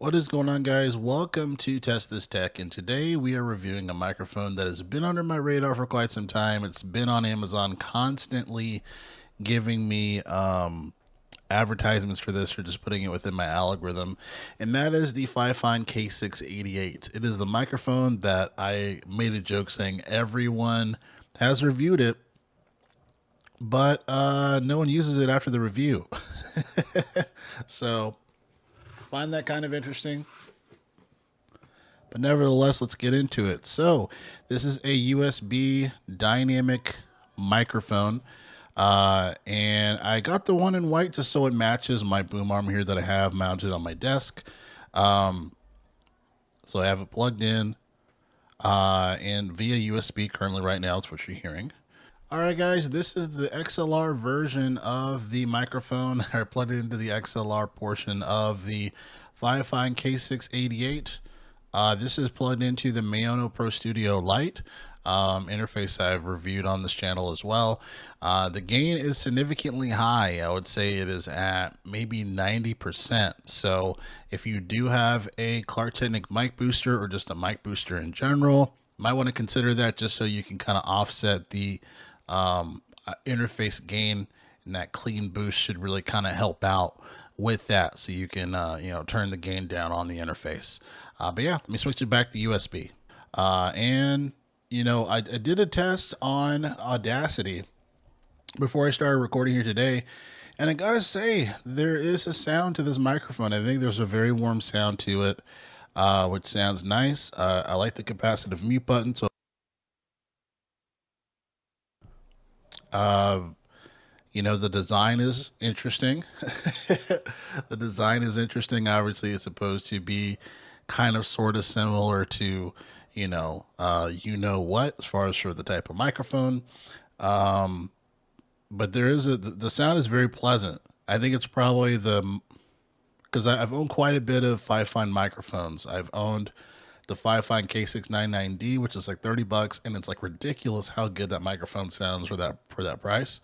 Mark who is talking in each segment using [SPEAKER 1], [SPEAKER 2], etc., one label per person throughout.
[SPEAKER 1] What is going on, guys? Welcome to Test This Tech, and today we are reviewing a microphone that has been under my radar for quite some time. It's been on Amazon constantly giving me advertisements for this or just putting it within my algorithm, and that is the Fifine K688. It is the microphone that I made a joke saying everyone has reviewed it, but no one uses it after the review. So find that kind of interesting. But nevertheless, let's get into it. So, this is a USB dynamic microphone. And I got the one in white just so it matches my boom arm here that I have mounted on my desk. So I have it plugged in and via USB currently right now. It's what you're hearing. All right, guys, this is the XLR version of the microphone. I plugged it into the XLR portion of the Fifine K688. This is plugged into the Mayono Pro Studio Lite interface I've reviewed on this channel as well. The gain is significantly high. I would say it is at maybe 90%. So if you do have a Clark Technic mic booster or just a mic booster in general, you might want to consider that just so you can kind of offset the interface gain, and that clean boost should really kind of help out with that, so you can turn the gain down on the interface. But yeah, let me switch it back to USB. And I did a test on Audacity before I started recording here today, and I gotta say there is a sound to this microphone. I think there's a very warm sound to it, which sounds nice. I like the capacitive mute button, so the design is interesting. The design is interesting. Obviously, it's supposed to be kind of sort of similar to, what, as far as for the type of microphone. But there is the sound is very pleasant. I think it's probably because I've owned quite a bit of Fifine microphones. I've owned the Fifine K699D, which is like $30, and it's like ridiculous how good that microphone sounds for that price.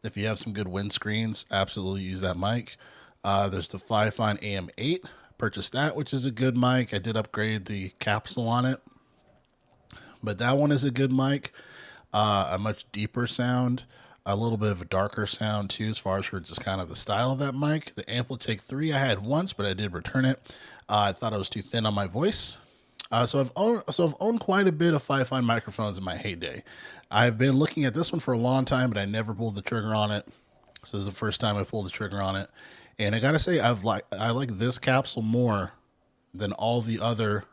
[SPEAKER 1] If you have some good windscreens, absolutely use that mic. There's the Fifine AM8. Purchased that, which is a good mic. I did upgrade the capsule on it, but that one is a good mic. A much deeper sound, a little bit of a darker sound too, as far as for just kind of the style of that mic. The Amplitech 3 I had once, but I did return it. I thought it was too thin on my voice. So I've owned quite a bit of Fifine microphones in my heyday. I've been looking at this one for a long time, but I never pulled the trigger on it. So this is the first time I pulled the trigger on it, and I gotta say I like this capsule more than all the other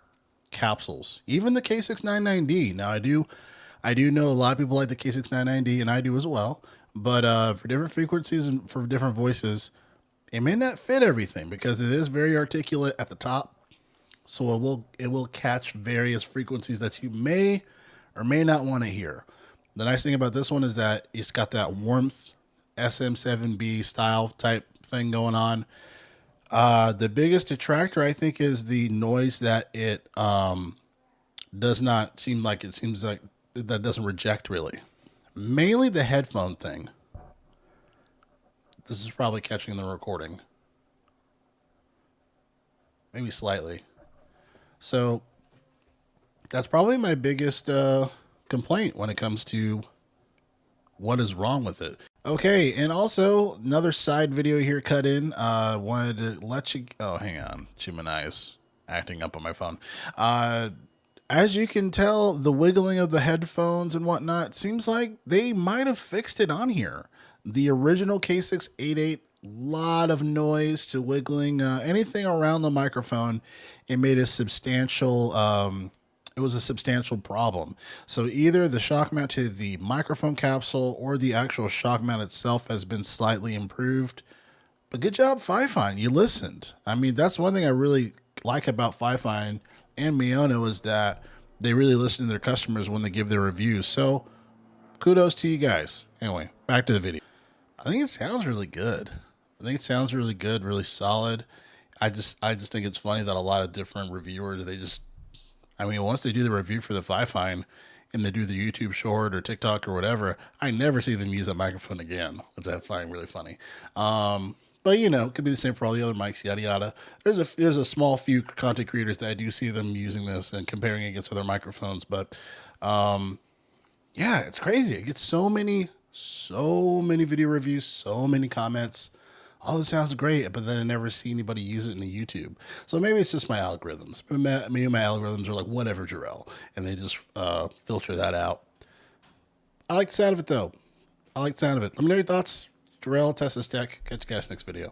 [SPEAKER 1] capsules, even the K699D. Now I do know a lot of people like the K699D, and I do as well. But for different frequencies and for different voices, it may not fit everything because it is very articulate at the top. So it will catch various frequencies that you may or may not want to hear. The nice thing about this one is that it's got that warmth SM7B style type thing going on. The biggest detractor, I think, is the noise that it does not seem like it seems like that doesn't reject really. Mainly the headphone thing. This is probably catching the recording. Maybe slightly. So that's probably my biggest complaint when it comes to what is wrong with it. Okay, and also another side video here cut in. Wanted to let you. Oh, hang on, Gemini is acting up on my phone. As you can tell, the wiggling of the headphones and whatnot seems like they might have fixed it on here. The original K688, lot of noise to wiggling, anything around the microphone. It made a substantial. It was a substantial problem. So either the shock mount to the microphone capsule or the actual shock mount itself has been slightly improved. But good job, Fifine. You listened. I mean, that's one thing I really like about Fifine and Mayono is that they really listen to their customers when they give their reviews. So kudos to you guys. Anyway, back to the video. I think it sounds really good. Really solid. I just think it's funny that a lot of different reviewers, once they do the review for the Fifine and they do the YouTube short or TikTok or whatever, I never see them use that microphone again, which I find really funny. But you know, it could be the same for all the other mics, yada yada. There's a small few content creators that I do see them using this and comparing it against other microphones. But yeah, it's crazy. It gets so many video reviews, so many comments. All this sounds great, but then I never see anybody use it in the YouTube. So maybe it's just my algorithms. Maybe my algorithms are like, whatever, Jarrell, and they just filter that out. I like the sound of it, though. I like the sound of it. Let me know your thoughts. Jarrell, Test This Tech. Catch you guys next video.